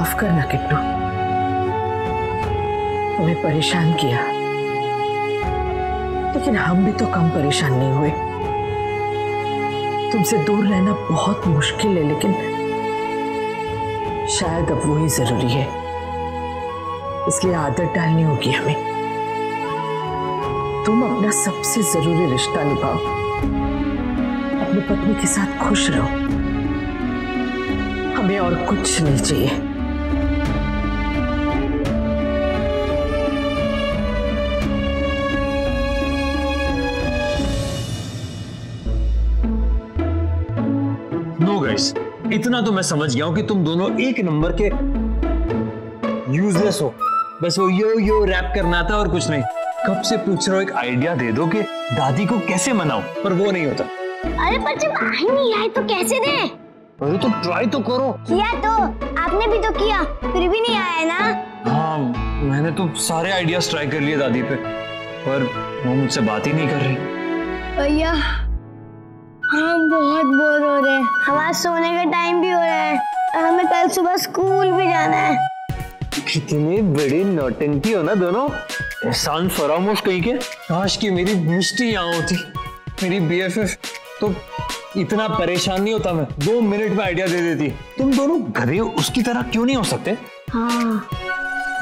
माफ करना किट्टू, तुम्हें परेशान किया, लेकिन हम भी तो कम परेशान नहीं हुए। तुमसे दूर रहना बहुत मुश्किल है, लेकिन शायद अब वही जरूरी है, इसलिए आदत डालनी होगी हमें। तुम अपना सबसे जरूरी रिश्ता निभाओ, अपनी पत्नी के साथ खुश रहो, हमें और कुछ नहीं चाहिए। नो गाइस, इतना तो मैं समझ गया हूं कि तुम दोनों एक नंबर के यूजलेस हो। बस वो यो रैप करना था और कुछ नहीं। कब से पूछ रहा हूं, एक आइडिया दे दो कि दादी को कैसे मनाऊं, पर वो नहीं होता। अरे पर जब आ ही नहीं आए तो कैसे दे? अरे तो ट्राई तो करो। किया तो आपने भी तो किया, फिर भी नहीं आया ना। हाँ, मैंने तो सारे आइडियाज ट्राई कर लिए दादी पे, पर वो मुझसे बात ही नहीं कर रही। भैया हम बहुत बोर हो रहे हैं, हमारा सोने का टाइम भी हो रहा है और हमें कल सुबह स्कूल भी जाना है। कितनी बड़ी नौटंकी हो ना दोनों, एहसान फरामोश कहीं के। काश कि मेरी मिष्टी यहाँ होती, मेरी BFF, तो इतना परेशान नहीं होता मैं, 2 मिनट में आइडिया दे देती। तुम दोनों गधे उसकी तरह क्यों नहीं हो सकते? हाँ,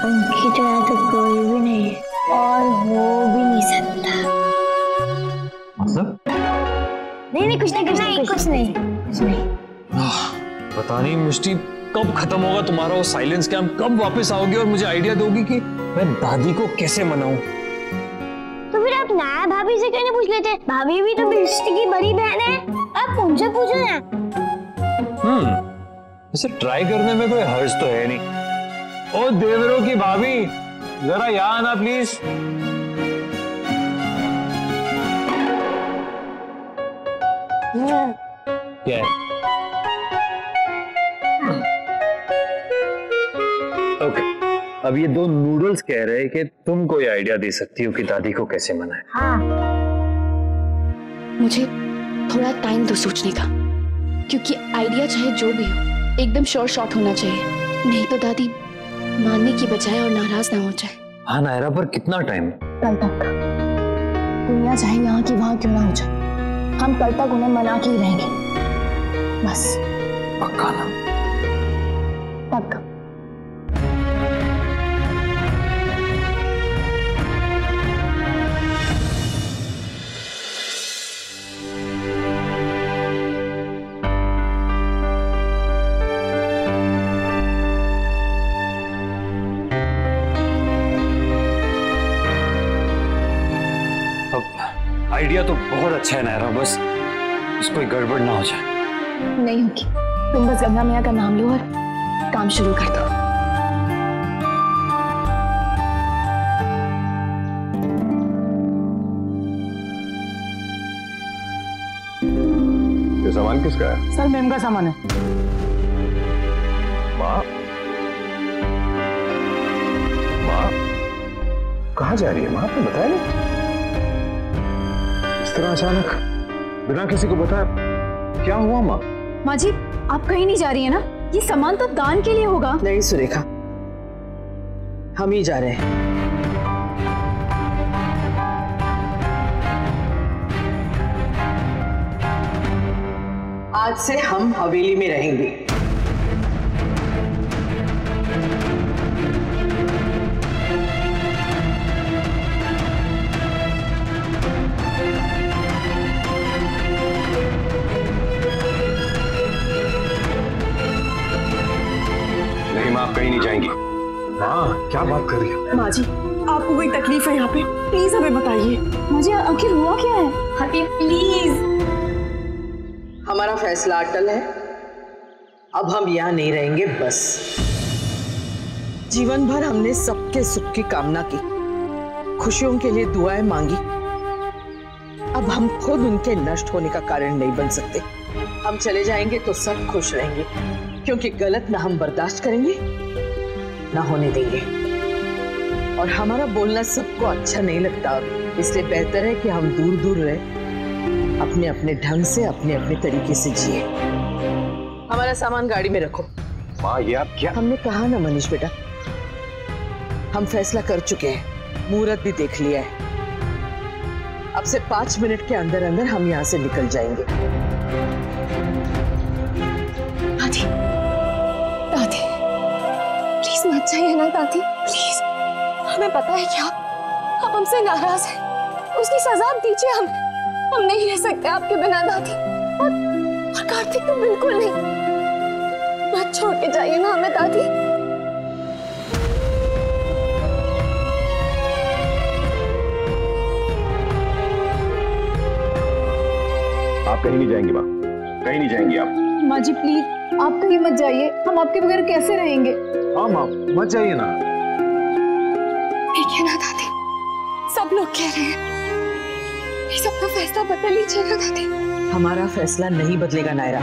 उनकी तरह तो कोई भी नहीं है और हो भी नहीं सकता। मतलब? नहीं, कुछ नहीं। पता नहीं मिष्टी, कब खत्म होगा तुम्हारा वो साइलेंस कैंप, कब वापस आओगी और मुझे आइडिया दोगी कि मैं दादी को कैसे मनाऊं? तो फिर आप नाया भाभी से क्यों नहीं पूछ लेते? भाभी भी तो मिष्टी की बड़ी बहन है, आप उनसे पूछो ना। वैसे ट्राई करने में कोई हर्ज तो है नहीं। ओ देवरों की भाभी, जरा यहाँ आना प्लीज। क्या है? ओके, अब ये 2 नूडल्स कह रहे हैं कि तुम कोई आइडिया दे सकती हो कि दादी को कैसे मनाए। हाँ। मुझे थोड़ा टाइम दो सोचने का, क्योंकि आइडिया चाहे जो भी हो एकदम शॉर्ट होना चाहिए, नहीं तो दादी मानने की बजाय और नाराज ना हो जाए। हाँ नायरा, पर कितना टाइम? कल तक। दुनिया चाहे यहाँ की वहां क्यों ना हो जाए, हम कल तक उन्हें मना के ही रहेंगे, बस। पक्का ना? पक्का। आइडिया तो बहुत अच्छा है नायरा, बस कोई गड़बड़ ना हो जाए। नहीं होगी, तुम बस गंगा मैया का नाम लो और काम शुरू कर दो। ये सामान किसका है? सर मैम का सामान है। माँ कहाँ जा रही है? माँ आपने बताया नहीं? इस तरह अचानक बिना किसी को बताया, क्या हुआ माँ? माँ जी, आप कहीं नहीं जा रही है ना? ये सामान तो दान के लिए होगा। नहीं सुरेखा, हम ही जा रहे हैं। आज से हम हवेली में रहेंगे। नहीं माँ, आप कहीं नहीं जाएंगी। माँ क्या बात कर रही है? माँ जी, आपको कोई तकलीफ है यहाँ पे? प्लीज हमें बताइए। माँ जी, आखिर हुआ क्या है? हटी प्लीज। हमारा फैसला अटल है, अब हम यहाँ नहीं रहेंगे। बस जीवन भर हमने सबके सुख की कामना की, खुशियों के लिए दुआएं मांगी। अब हम खुद उनके नष्ट होने का कारण नहीं बन सकते। हम चले जाएंगे तो सब खुश रहेंगे, क्योंकि गलत ना हम बर्दाश्त करेंगे ना होने देंगे। और हमारा बोलना सबको अच्छा नहीं लगता, इसलिए बेहतर है कि हम दूर दूर रहे, अपने अपने ढंग से, अपने अपने तरीके से जिए। हमारा सामान गाड़ी में रखो माँ ये आप क्या? हमने कहा ना मनीष बेटा, हम फैसला कर चुके हैं, मुहूर्त भी देख लिया है। अब से 5 मिनट के अंदर अंदर हम यहाँ से निकल जाएंगे। दादी, दादी, प्लीज मत जाइए ना दादी, प्लीज। हमें पता है कि आप हमसे नाराज हैं, उसकी सजा दीजिए हम नहीं रह सकते आपके बिना दादी। और कार्तिक तो बिल्कुल नहीं, मत छोड़ के जाइए ना हमें दादी। आप कहीं नहीं जाएंगे माँ, कहीं नहीं जाएंगी आप। माँ जी प्लीज आप कहीं मत जाइए, हम आपके बगैर कैसे रहेंगे। हाँ माँ मत जाइए ना। ठीक है ना दादी, सब लोग कह रहे हैं, ये सबका फैसला बदल लीजिएगा दादी। हमारा फैसला नहीं बदलेगा नायरा।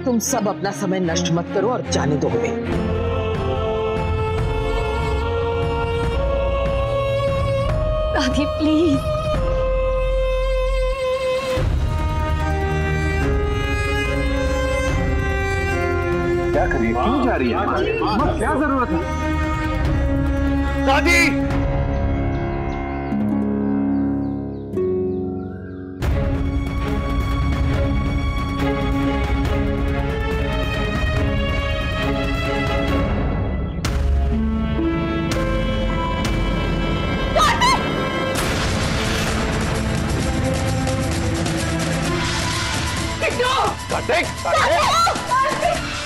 तुम सब अपना समय नष्ट मत करो और जाने दो हमें। दादी प्लीज। क्या करिए, क्यों जा रही है माँ? क्या जरूरत है? दादी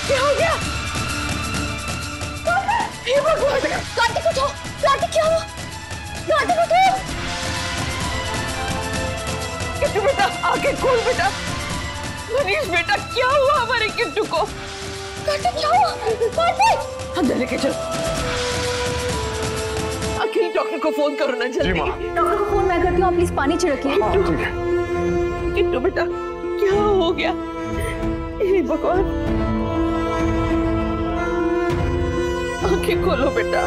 क्या हो गया? हे भगवान! कार्तिक उठो! कार्तिक क्या हुआ? कार्तिक उठो! किट्टू बेटा आंखें खोल बेटा। मनीष बेटा क्या हुआ हमारे किट्टू को? कार्तिक क्या हुआ? कार्तिक! अंदर लेके चल। अखिल डॉक्टर को फोन करो ना जल्दी। डॉक्टर को फोन मैं करती हूँ, आप प्लीज पानी छिड़किए। किट्टू बेटा क्या हो गया? हे भगवान, आंखें खोलो बेटा।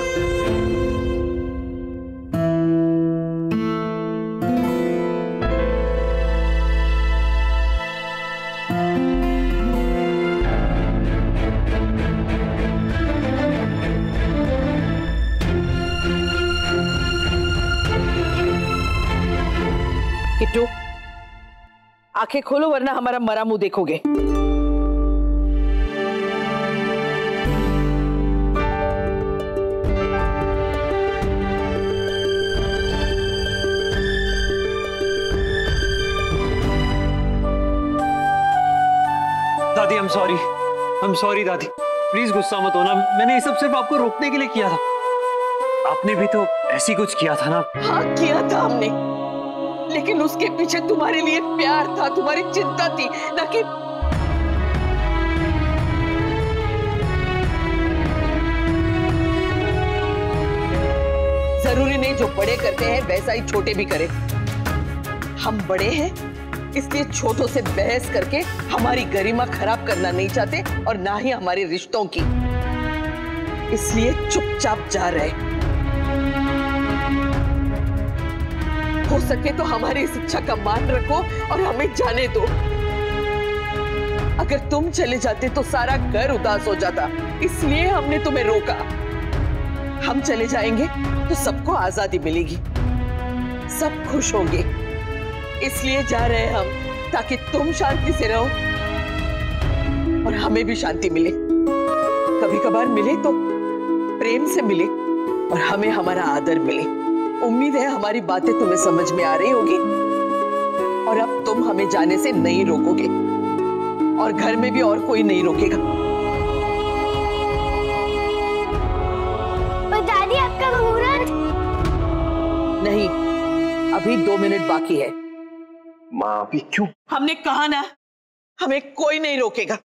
किट्टू आंखें खोलो वरना हमारा मरा मुंह देखोगे। दादी I'm sorry दादी, प्लीज गुस्सा मत होना। मैंने ये सब सिर्फ आपको रोकने के लिए किया था। आपने भी तो ऐसी कुछ किया था ना। हाँ किया था हमने, लेकिन उसके पीछे तुम्हारे लिए प्यार था, तुम्हारी चिंता थी, ना कि जरूरी नहीं जो बड़े करते हैं वैसा ही छोटे भी करें। हम बड़े हैं इसलिए छोटों से बहस करके हमारी गरिमा खराब करना नहीं चाहते और ना ही हमारे रिश्तों की, इसलिए चुपचाप जा रहे। हो सके तो हमारी इस इच्छा का मान रखो और हमें जाने दो। अगर तुम चले जाते तो सारा घर उदास हो जाता, इसलिए हमने तुम्हें रोका। हम चले जाएंगे तो सबको आजादी मिलेगी, सब खुश होंगे, इसलिए जा रहे हैं हम, ताकि तुम शांति से रहो और हमें भी शांति मिले। कभी कभार मिले तो प्रेम से मिले और हमें हमारा आदर मिले। उम्मीद है हमारी बातें तुम्हें समझ में आ रही होगी और अब तुम हमें जाने से नहीं रोकोगे और घर में भी और कोई नहीं रोकेगा। पर दादी आपका मुहूर्त? नहीं, अभी 2 मिनट बाकी है। माँ अभी क्यों? हमने कहा ना, हमें कोई नहीं रोकेगा।